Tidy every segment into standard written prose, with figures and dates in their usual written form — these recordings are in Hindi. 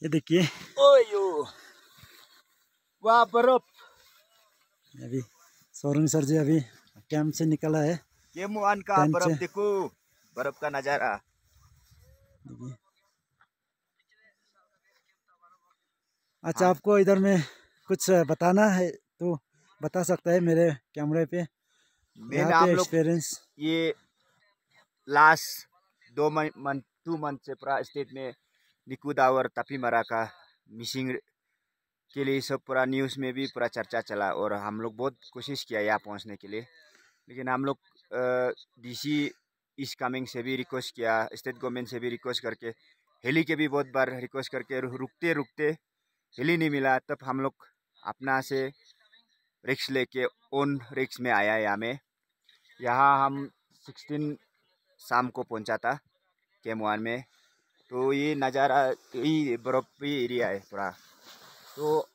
ये देखिए ओयो वाह बर्फ। अभी सोरेन सर जी अभी कैंप से निकला है। केमुआन का टेंट से बर्फ देखो, बर्फ का नजारा। देखिए। अच्छा, हाँ, आपको इधर में कुछ बताना है तो बता सकता है मेरे कैमरे पे। मेन यहाँ पे हम लोग एक्सपीरियंस। ये लास्ट 2 मंथ से पूरा स्टेट में निकुदा और तापीमरा का मिसिंग के लिए सब पूरा न्यूज़ में भी पूरा चर्चा चला, और हम लोग बहुत कोशिश किया यहाँ पहुँचने के लिए। लेकिन हम लोग डीसी इस कमिंग से भी रिक्वेस्ट किया, स्टेट गवर्नमेंट से भी रिक्वेस्ट करके, हेली के भी बहुत बार रिक्वेस्ट करके रुकते रुकते हेली नहीं मिला। तब हम लोग अपना से रिक्स लेके ओन रिक्स में आया यहाँ हम 16 शाम को पहुंचा था केमुआन में। तो ये नज़ारा, ये बर्फी एरिया है पूरा। तो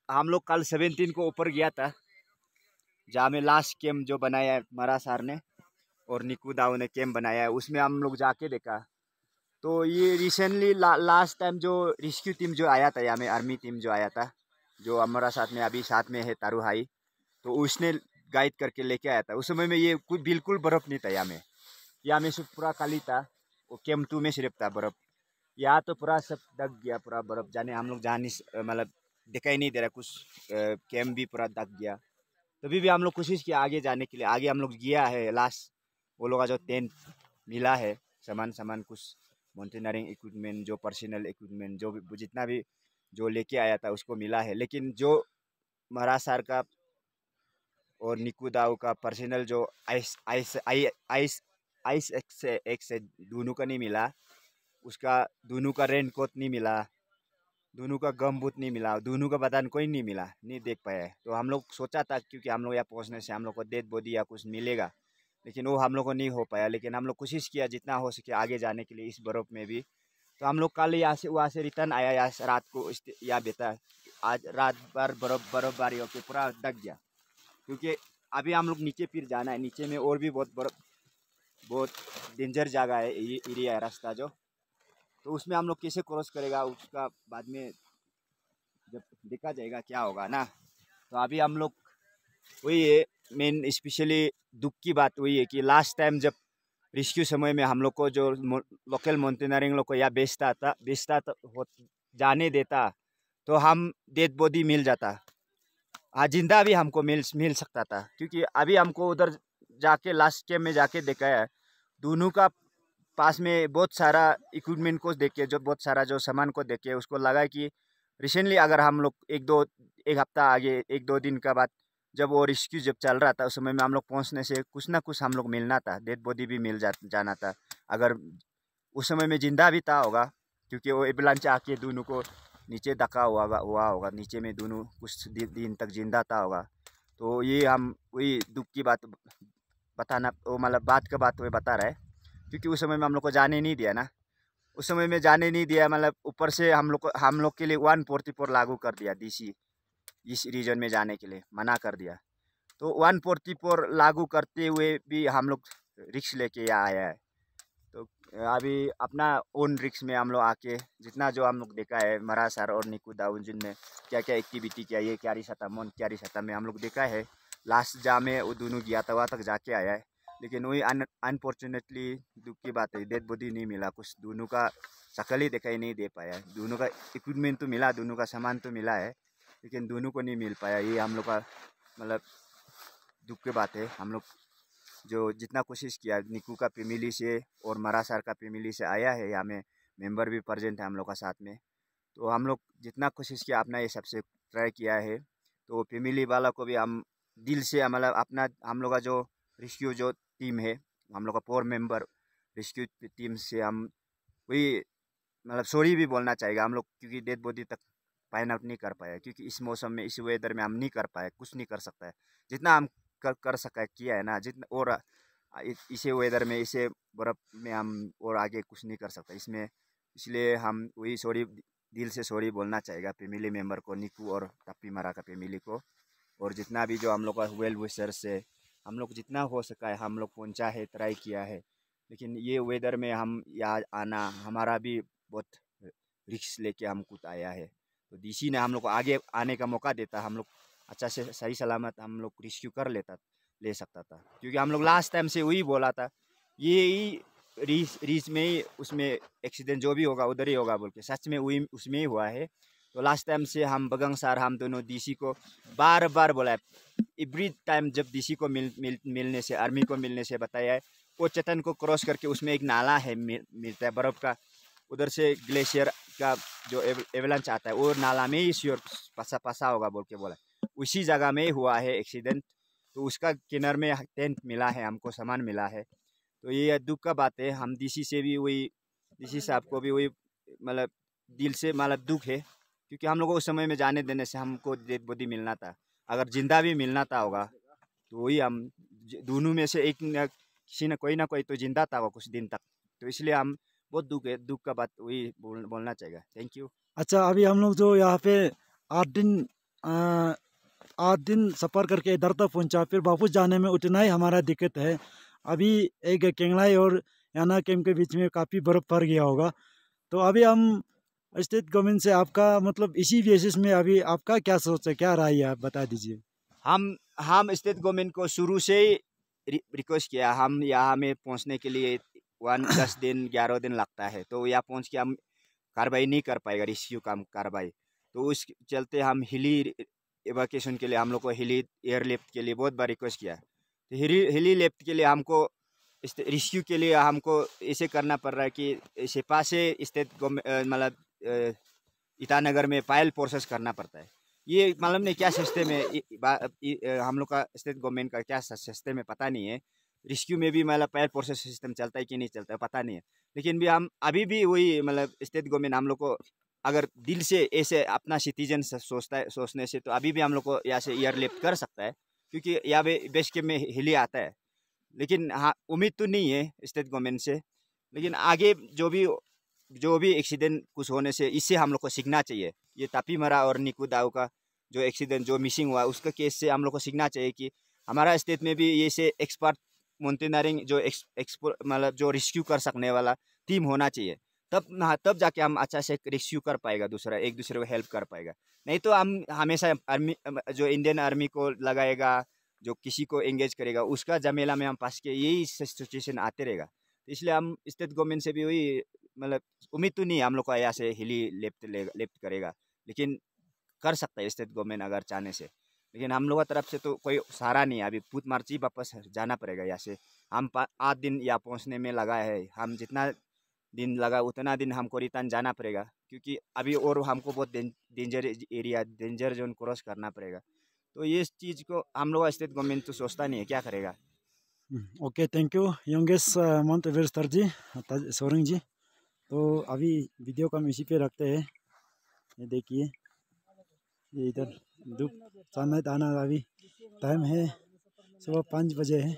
हम लोग कल 17 को ऊपर गया था, जहाँ में लास्ट कैम्प जो बनाया है मरा सर ने और निकू दाऊ ने कैम्प बनाया है, उसमें हम लोग जाके देखा। तो ये रिसेंटली लास्ट टाइम जो रेस्क्यू टीम जो आया था यहाँ में, आर्मी टीम जो आया था, जो हमारा साथ में है तारू हाई, तो उसने गाइड करके लेके आया था। उस समय में ये कुछ बिल्कुल बर्फ़ नहीं था यहाँ में सिर्फ पूरा खाली था। वो कैम्प 2 में सिर्फ था बर्फ़। यहाँ तो पूरा सब ढक गया, पूरा बर्फ़ जाने हम लोग जा नहीं, मतलब दिखाई नहीं दे रहा कुछ। कैम्प भी पूरा ढक गया। तभी भी हम लोग कोशिश किया आगे जाने के लिए। आगे हम लोग गया है लास्ट, वो लोग का जो टेंट मिला है, सामान सामान कुछ माउंटेनियरिंग इक्विपमेंट, जो पर्सनल इक्विपमेंट, जो भी जितना भी जो लेके आया था उसको मिला है। लेकिन जो महाराज सर का और निकू दाऊ का पर्सनल जो आइस आइस आई आइस आइस एक से दोनों का नहीं मिला। उसका दोनों का रेन कोट नहीं मिला, दोनों का गम बूट नहीं मिला, दोनों का बदन कोई नहीं मिला, नहीं देख पाए। तो हम लोग सोचा था क्योंकि हम लोग यहाँ पहुँचने से हम लोग को डेड बॉडी या कुछ मिलेगा, लेकिन वो हम लोग को नहीं हो पाया। लेकिन हम लोग कोशिश किया जितना हो सके आगे जाने के लिए इस बर्फ़ में भी। तो हम लोग कल यहाँ से वहाँ से रिटर्न आया, यहाँ से रात को यहाँ बेटा आज रात भर बर्फबारी होकर पूरा ढक गया। क्योंकि अभी हम लोग नीचे फिर जाना है, नीचे में और भी बहुत बर्फ, बहुत डेंजर जगह है, ये एरिया है रास्ता जो। तो उसमें हम लोग कैसे क्रॉस करेगा उसका बाद में जब देखा जाएगा क्या होगा ना। तो अभी हम लोग वही है, मेन स्पेशली दुख की बात वही है कि लास्ट टाइम जब रेस्क्यू समय में हम लोग को जो लोकल माउंटेनियरिंग लोग को यहाँ बेचता जाने देता, तो हम डेड बॉडी मिल जाता। हाँ, जिंदा भी हमको मिल सकता था। क्योंकि अभी हमको उधर जाके लास्ट कैम्प में जाके देखा है, दोनों का पास में बहुत सारा इक्विपमेंट को देख के, जो बहुत सारा जो सामान को देख के उसको लगा कि रिसेंटली अगर हम लोग एक हफ्ता आगे, 1-2 दिन का बाद जब वो रेस्क्यू जब चल रहा था, उस समय में हम लोग पहुंचने से कुछ ना कुछ हम लोग मिलना था, डेड बॉडी भी जाना था। अगर उस समय में जिंदा भी था होगा, क्योंकि वो एम्बुलेंस आके दोनों को नीचे धक्का हुआ होगा, नीचे में दोनों कुछ दिन तक जिंदा था होगा। तो ये हम वही दुख की बात बताना, वो मतलब बात का बात वो बता रहा है। क्योंकि उस समय में हम लोग को जाने नहीं दिया ना, उस समय में जाने नहीं दिया, मतलब ऊपर से हम लोग के लिए 144 लागू कर दिया डीसी, इस रीजन में जाने के लिए मना कर दिया। तो 144 लागू करते हुए भी हम लोग रिक्स लेके यहाँ आया है। तो अभी अपना ओन रिक्स में हम लोग आके जितना जो हम लोग देखा है, मरा सर और निकू दाऊ जिनमें क्या क्या एक्टिविटी किया, ये क्यारी सतह मन क्यारी सतह में हम लोग देखा है। लास्ट जा में वो दोनों गया था, वहाँ तक जाके आया है। लेकिन वही अनफॉर्चुनेटली दुख की बात है, डेड बॉडी नहीं मिला, कुछ दोनों का शक्ल ही दिखाई नहीं दे पाया। दोनों का इक्विपमेंट तो मिला, दोनों का सामान तो मिला है, लेकिन दोनों को नहीं मिल पाया। ये हम लोग का मतलब दुख की बात है। हम लोग जो जितना कोशिश किया, निकू का फैमिली से और मरा सर का फैमिली से आया है, यहाँ में मेंबर भी प्रेजेंट है हम लोग का साथ में। तो हम लोग जितना कोशिश किया अपना ये सबसे ट्राई किया है। तो फैमिली वाला को भी हम दिल से मतलब अपना, हम लोग का जो रेस्क्यू जो टीम है, हम लोग का 4 मेंबर रेस्क्यू टीम से हम वही मतलब सॉरी भी बोलना चाहेगा हम लोग, क्योंकि डेड बॉडी तक फाइंड आउट नहीं कर पाया। क्योंकि इस मौसम में, इस वेदर में हम नहीं कर पाए, कुछ नहीं कर सकता है। जितना हम कर सका किया है ना, जितना और इसे वेदर में, इसे बर्फ़ में हम और आगे कुछ नहीं कर सकते इसमें। इसलिए हम वही सॉरी, दिल से सॉरी बोलना चाहेगा फैमिली मेम्बर को, निकू और टप्पी मरा का फैमिली को। और जितना भी जो हम लोग का वेल विशर से हम लोग जितना हो सका है हम लोग पहुँचा है, ट्राई किया है। लेकिन ये वेदर में हम यहाँ आना हमारा भी बहुत रिस्क लेके हम खुद आया है। तो डीसी ने हम लोग को आगे आने का मौका देता, हम लोग अच्छा से सही सलामत हम लोग रेस्क्यू ले सकता था। क्योंकि हम लोग लास्ट टाइम से वही बोला था, ये ही रीच में ही उसमें एक्सीडेंट जो भी होगा उधर ही होगा बोल के, सच में वही उसमें ही हुआ है। तो लास्ट टाइम से हम बगंग सर हम दोनों डीसी को बार बार बोला है, एवरी टाइम जब डीसी को मिलने से, आर्मी को मिलने से बताया है, वो चट्टान को क्रॉस करके उसमें एक नाला है मिलता है बर्फ़ का, उधर से ग्लेशियर का जो एवलांच आता है वो नाला में ही श्योर फंसा होगा बोल के बोला। उसी जगह में ही हुआ है एक्सीडेंट। तो उसका किनार में टेंट मिला है, हमको सामान मिला है। तो ये दुख का बात है। हम डीसी से भी वही, डीसी साहब को भी वही मतलब दिल से मतलब दुख है, क्योंकि हम लोग को उस समय में जाने देने से हमको डेड बॉडी मिलना था, अगर जिंदा भी मिलना था होगा तो वही हम दोनों में से एक न किसी न कोई तो जिंदा था कुछ दिन तक। तो इसलिए हम बहुत दुख का बात वही बोलना चाहिए। Thank you. अच्छा, अभी हम लोग जो यहाँ पे 8 दिन 8 दिन सफ़र करके इधर तक पहुँचा, फिर वापस जाने में उतना ही हमारा दिक्कत है। अभी एक केंगलाई और याना कैंप के बीच में काफ़ी बर्फ़ पड़ गया होगा। तो अभी हम स्टेट गवर्नमेंट से आपका मतलब इसी बेसिस में अभी आपका क्या सोच है, क्या राय है, आप बता दीजिए। हम स्टेट गवर्नमेंट को शुरू से ही रिक्वेस्ट किया, हम यहाँ में पहुँचने के लिए 10 दिन 11 दिन लगता है, तो यहाँ पहुँच के हम कार्रवाई नहीं कर पाएगा, रेस्क्यू काम कार्रवाई। तो उस चलते हम हिली एवाकेशन के लिए हम लोग को हिली एयरलिफ्ट के लिए बहुत बार रिक्वेस्ट किया। तो हिली लिफ्ट के लिए हमको रेस्क्यू के लिए हमको ऐसे करना पड़ रहा है कि सेपा से स्टेट मतलब ईटानगर में पायल प्रोसेस करना पड़ता है। ये मालूम नहीं क्या सिस्टम है, हम लोग का स्टेट गवर्नमेंट का क्या सिस्टम है पता नहीं है। रेस्क्यू में भी मतलब पायल प्रोसेस सिस्टम चलता है कि नहीं चलता है पता नहीं है। लेकिन भी हम अभी भी वही मतलब स्टेट गवर्नमेंट हम लोग को अगर दिल से ऐसे अपना सिटीजन सोचने से, तो अभी भी हम लोग को यहाँ से एयरलिफ्ट कर सकता है, क्योंकि यहाँ पे बेस कैंप में हिली आता है। लेकिन हाँ, उम्मीद तो नहीं है स्टेट गवर्नमेंट से। लेकिन आगे जो भी एक्सीडेंट कुछ होने से, इससे हम लोग को सीखना चाहिए। ये तापी मरा और निकू दाऊ का जो एक्सीडेंट जो मिसिंग हुआ उसका केस से हम लोग को सीखना चाहिए कि हमारा स्टेट में भी ये से एक्सपर्ट माउंटेनियरिंग जो मतलब जो रेस्क्यू कर सकने वाला टीम होना चाहिए। तब जाके हम अच्छा से रेस्क्यू कर पाएगा, एक दूसरे को हेल्प कर पाएगा। नहीं तो हम हमेशा आर्मी जो इंडियन आर्मी को लगाएगा, जो किसी को एंगेज करेगा, उसका झमेला में हम फंस के यही सिचुएशन आते रहेगा। तो इसलिए हम स्टेट गवर्नमेंट से भी वही मतलब उम्मीद तो नहीं है हम लोग को यहाँ से हिली लेफ्ट करेगा, लेकिन कर सकता है स्टेट गवर्नमेंट अगर चाहने से। लेकिन हम लोग की तरफ से तो कोई सहारा नहीं है। अभी पूत मार्ची वापस जाना पड़ेगा यहाँ से। हम 8 दिन यहाँ पहुँचने में लगा है, हम जितना दिन लगा उतना दिन हमको रिटर्न जाना पड़ेगा, क्योंकि अभी और हमको बहुत डेंजर जोन क्रॉस करना पड़ेगा। तो ये चीज़ को हम लोग स्टेट गवर्नमेंट तो सोचता नहीं है, क्या करेगा। Okay, thank you youngest Mount Everest sir ji, Soreng ji. तो अभी वीडियो को हम इसी पे रखते हैं। ये देखिए, ये इधर धूप समय आना, अभी टाइम है सुबह 5 बजे है।